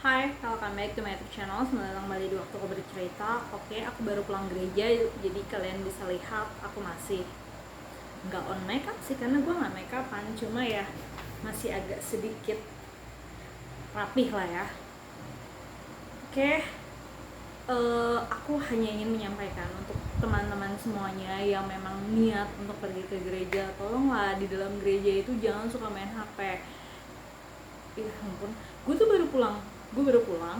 Hai, welcome back to my YouTube channel. Selamat datang kembali di waktu aku bercerita. Oke, aku baru pulang gereja, jadi kalian bisa lihat aku masih nggak on makeup sih, karena gue nggak makeupan. Cuma ya masih agak sedikit rapih lah ya. Oke, aku hanya ingin menyampaikan untuk teman-teman semuanya yang memang niat untuk pergi ke gereja, tolonglah di dalam gereja itu jangan suka main HP. Ya ampun, gue baru pulang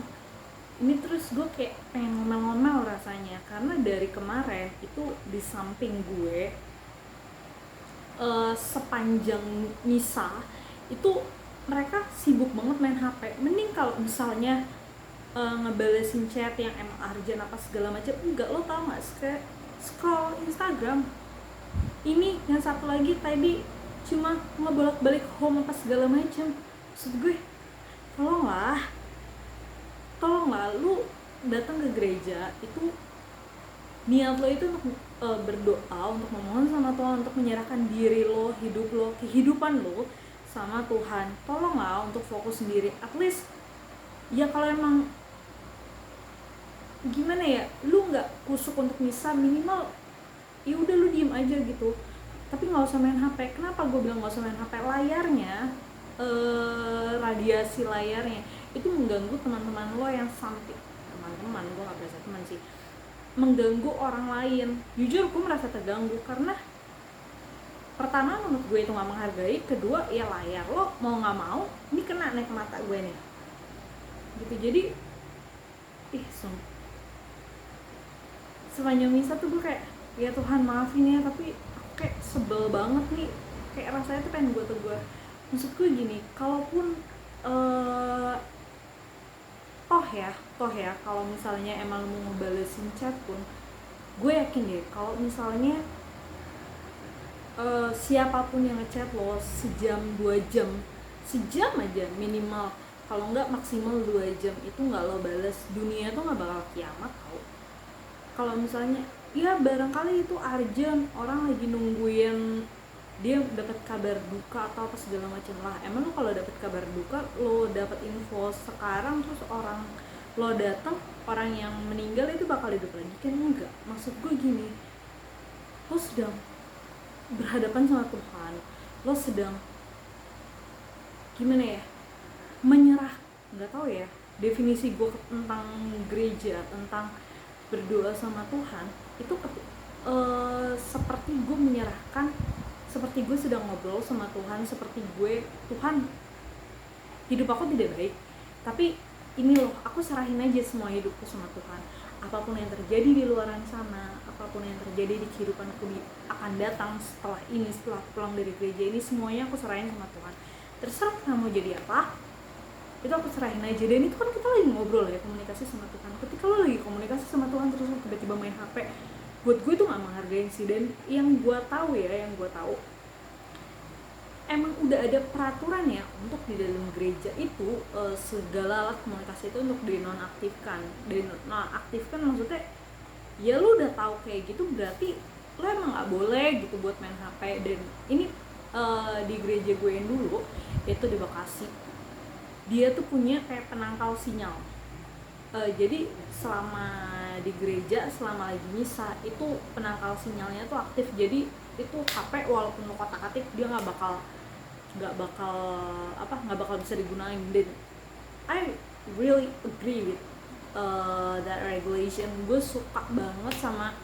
ini, terus gue kayak pengen ngomel-ngomel rasanya, karena dari kemarin itu di samping gue sepanjang misa itu mereka sibuk banget main HP. Mending kalau misalnya ngebalesin chat yang emang urgent apa segala macam, enggak, lo tau gak, scroll Instagram. Ini yang satu lagi tadi cuma ngebolak-balik home apa segala macam. Maksud gue, tolonglah lu datang ke gereja itu niat lo itu untuk berdoa, untuk memohon sama Tuhan, untuk menyerahkan diri lo, hidup lo, kehidupan lo sama Tuhan. Tolonglah untuk fokus sendiri. At least ya kalau emang gimana ya, lu nggak kusuk untuk misa, minimal ya udah lu diem aja gitu, tapi nggak usah main HP. Kenapa gue bilang nggak usah main HP? Layarnya, radiasi layarnya itu mengganggu teman-teman lo yang samping. Teman-teman, gue nggak berasa teman sih, mengganggu orang lain. Jujur gue merasa terganggu, karena pertama menurut gue itu nggak menghargai, kedua ya layar lo mau nggak mau ini kena naik ke mata gue nih gitu. Jadi sepanjang misa tuh gue kayak, ya Tuhan maafin ya, tapi aku kayak sebel banget nih, kayak rasanya tuh pengen gue tegur. Maksud gue gini, kalaupun toh ya kalau misalnya emang mau ngebalesin chat pun, gue yakin deh kalau misalnya siapapun yang ngechat lo sejam 2 jam aja minimal, kalau nggak maksimal 2 jam itu nggak lo bales, dunia tuh nggak bakal kiamat tau. Kalau misalnya ya barangkali itu urgent, orang lagi nungguin dia dapat kabar duka atau apa segala macam lah. Emang lo kalau dapat kabar duka, lo dapat info sekarang terus orang lo datang, orang yang meninggal itu bakal hidup lagi kan? Enggak. Maksud gue gini, lo sedang berhadapan sama Tuhan, lo sedang gimana ya, menyerah, nggak tahu ya definisi gue tentang gereja, tentang berdoa sama Tuhan itu seperti gue menyerahkan, seperti gue sedang ngobrol sama Tuhan, seperti Tuhan, hidup aku tidak baik, tapi ini loh, aku serahin aja semua hidupku sama Tuhan. Apapun yang terjadi di luaran sana, apapun yang terjadi di kehidupanku akan datang setelah ini, setelah pulang dari gereja ini, semuanya aku serahin sama Tuhan. Terserah kamu mau jadi apa, itu aku serahin aja. Dan itu kan kita lagi ngobrol ya, komunikasi sama Tuhan. Ketika lo lagi komunikasi sama Tuhan terus lo tiba-tiba main HP, buat gue itu nggak menghargain sih. Dan yang gue tahu emang udah ada peraturan ya untuk di dalam gereja itu segala alat komunikasi itu untuk dinonaktifkan. Dinonaktifkan maksudnya ya lo udah tahu kayak gitu, berarti lo emang nggak boleh gitu buat main HP. Dan ini di gereja gue yang dulu itu di Bekasi, dia tuh punya kayak penangkal sinyal. Jadi selama di gereja, selama lagi misa itu penangkal sinyalnya tuh aktif. Jadi itu HP walaupun lo kotak-katik dia nggak bakal bisa digunain. Dan I really agree with that regulation. Gue suka banget sama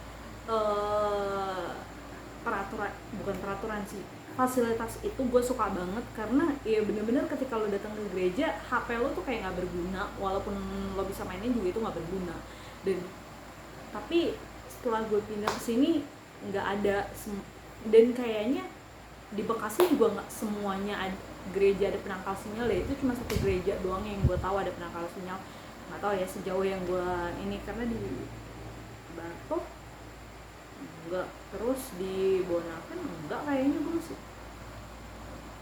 fasilitas itu gue suka banget, karena ya bener-bener ketika lo datang ke gereja HP lo tuh kayak nggak berguna, walaupun lo bisa mainin juga itu nggak berguna. Tapi setelah gue pindah ke sini nggak ada, dan kayaknya di Bekasi juga nggak semuanya gereja ada penangkal sinyal ya. Itu cuma satu gereja doang yang gue tahu ada penangkal sinyal. Nggak tahu ya sejauh yang gue ini, karena di Batok enggak, terus di Bonaken enggak, kayaknya gue masih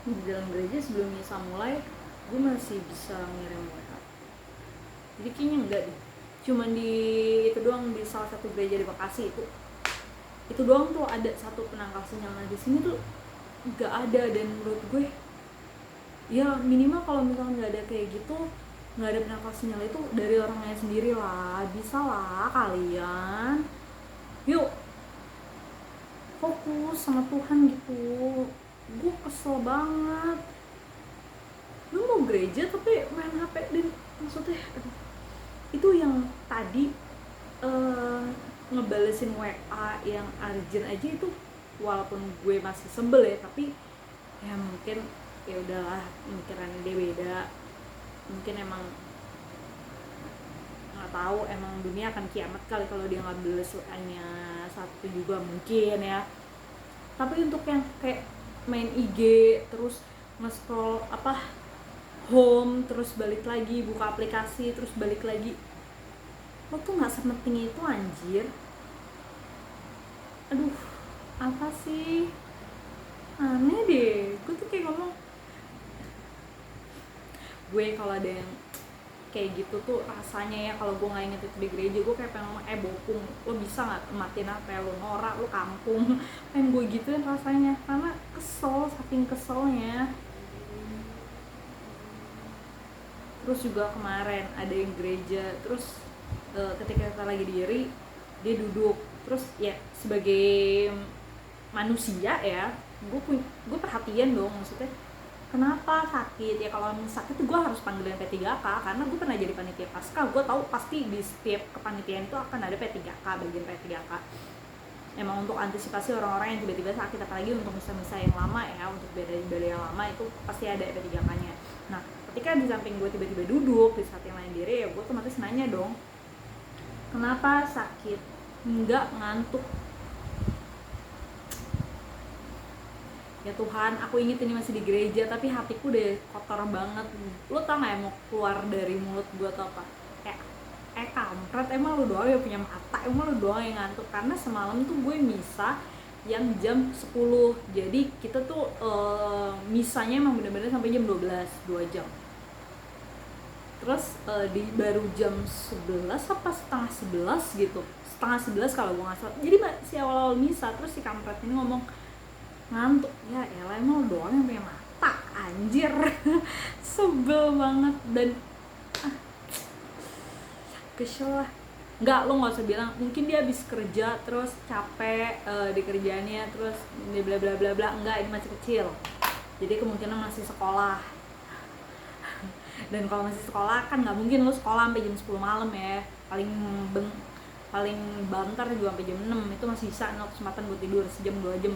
di dalam gereja sebelum misa mulai gue masih bisa ngirim WhatsApp. Jadi kayaknya enggak deh, cuman di itu doang, di salah satu gereja di Bekasi itu doang tuh ada satu penangkal sinyal. Nah di sini tuh nggak ada. Dan menurut gue ya minimal kalau misalnya nggak ada kayak gitu, nggak ada penangkal sinyal itu dari orangnya sendiri lah. Bisa lah kalian, yuk fokus sama Tuhan gitu. Gue kesel banget, lu mau gereja tapi main HP. Dan maksudnya aduh, itu yang tadi ngebalesin WA yang urgent aja itu, walaupun gue masih sebel ya, tapi ya mungkin ya udahlah, pikirannya dia beda. Mungkin emang nggak tahu, emang dunia akan kiamat kali kalau dia nggak bales WA-nya satu juga mungkin ya. Tapi untuk yang kayak main IG terus nge-scroll home terus balik lagi, buka aplikasi terus balik lagi, lo tuh nggak sepenting itu anjir. Aduh, apa sih, aneh deh. Gue tuh kayak ngomong, gue kalau ada yang kayak gitu tuh rasanya ya, kalau gue nggak inget itu di gereja, gue kayak pengen ngomong, bopung, lo bisa nggak matiin apa, lo norak, lo kampung. Pengen gue gituin rasanya, karena kesel, saking keselnya. Terus juga kemarin ada yang gereja, terus ketika kita lagi diri, dia duduk, terus ya sebagai manusia ya, gue perhatian dong, maksudnya kenapa sakit ya. Kalau sakit tuh gue harus panggilin P3K, karena gue pernah jadi panitia pasca. Gue tahu pasti di setiap kepanitiaan itu akan ada P3K, bagian P3K. Emang untuk antisipasi orang-orang yang tiba-tiba sakit, apalagi untuk misa-misa yang lama ya, untuk ibadah yang lama itu pasti ada P3K-nya. Nah, ketika di samping gue tiba-tiba duduk di saat yang lain diri, ya gue otomatis nanya dong, kenapa sakit? Enggak, ngantuk. Ya Tuhan, aku inget ini masih di gereja, tapi hatiku udah kotor banget. Lo tau gak yang mau keluar dari mulut gue atau apa? Kampret, emang lo doang yang punya mata, emang lo doang yang ngantuk. Karena semalam tuh gue misa yang jam 10, jadi kita tuh misanya emang bener-bener sampai jam 12, 2 jam. Terus di baru jam 11 apa setengah 11 gitu, setengah 11 kalau gue gak salah. Jadi si awal-awal misa, terus si kampret ini ngomong ngantuk. Ya elah, emang lo doang yang punya mata anjir. Sebel banget. Dan kesel lah. Enggak, lo nggak usah bilang mungkin dia habis kerja terus capek di kerjaannya, terus dia bla bla bla bla. Enggak, ini masih kecil, jadi kemungkinan masih sekolah. Dan kalau masih sekolah kan nggak mungkin lo sekolah sampai jam 10 malam ya, paling banter juga sampai jam 6. Itu masih bisa kesempatan buat tidur sejam 2 jam.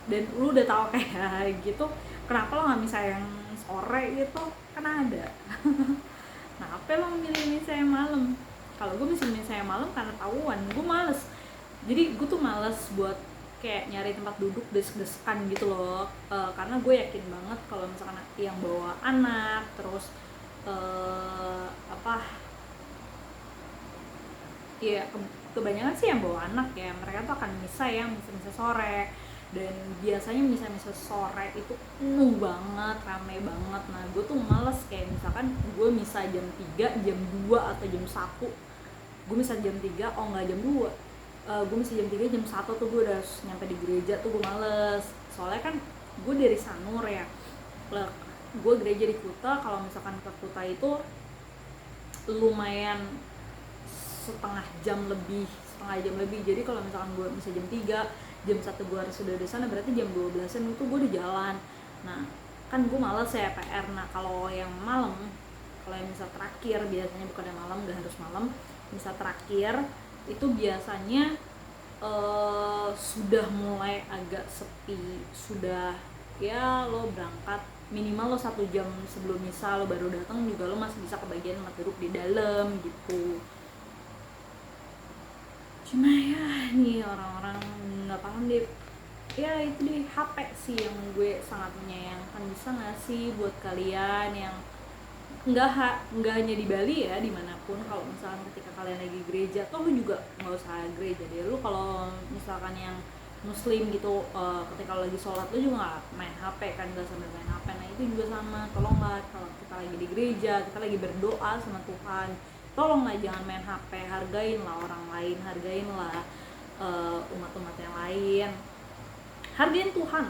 Dan lu udah tahu kayak gitu, kenapa lo nggak misa yang sore gitu, kan ada. Nah, apa lo milih misa yang malam? Kalau gue misa yang malam karena tahuan, gue males. Jadi gue tuh males buat kayak nyari tempat duduk des-deskan gitu loh. Karena gue yakin banget kalau misalkan yang bawa anak, terus ya kebanyakan sih yang bawa anak ya, mereka tuh akan misa sore. Dan biasanya misa sore itu penuh banget, rame banget. Nah, gue tuh males, kayak misalkan gue misa jam 3, jam 2, atau jam 1. Gue misa jam 3, jam 2. Gue misa jam 3, jam 1 tuh gue udah nyampe di gereja tuh, gue males. Soalnya kan gue dari Sanur ya, gue gereja di Kuta. Kalau misalkan ke Kuta itu lumayan setengah jam lebih. Jadi kalau misalkan gue misa jam 3, jam 1 gue harus sudah di sana, berarti jam 12-an itu gue di jalan. Nah, kan gue males ya, PR. Nah, kalau yang malam, kalau yang misa terakhir, biasanya bukan yang malam, gak harus malam, misa terakhir itu biasanya sudah mulai agak sepi, sudah ya lo berangkat minimal lo 1 jam sebelum misa, lo baru datang juga lo masih bisa kebagian tempat duduk di dalam gitu. Cuma ya nih orang-orang nggak paham deh. Ya itu deh, HP sih yang gue sangat menyayangkan. Bisa nggak sih buat kalian yang nggak hanya di Bali ya, dimanapun, kalau misalkan ketika kalian lagi gereja, toh lu juga nggak usah gereja deh, lu kalau misalkan yang muslim gitu, ketika lo lagi sholat lu juga nggak main HP kan, nggak sambil main HP. Nah itu juga sama, tolonglah kalau kita lagi di gereja, kita lagi berdoa sama Tuhan, tolonglah jangan main HP, hargainlah orang lain, hargainlah umat-umat yang lain, hargain Tuhan.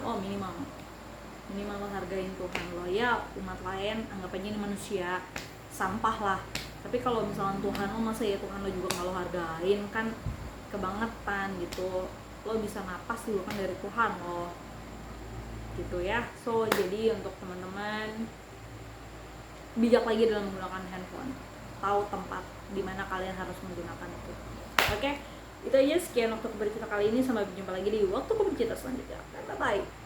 Minimal lo hargain Tuhan lo ya. Umat lain anggap aja ini manusia, sampah lah. Tapi kalau misalnya Tuhan lo, masa ya Tuhan lo juga nggak lo hargain, kan kebangetan gitu. Lo bisa napas juga kan dari Tuhan lo gitu ya. So jadi untuk teman-teman, bijak lagi dalam menggunakan handphone, tahu tempat di mana kalian harus menggunakan itu. Oke, itu aja, sekian waktu bercerita kali ini. Sampai berjumpa lagi di waktu bercerita selanjutnya. Bye bye.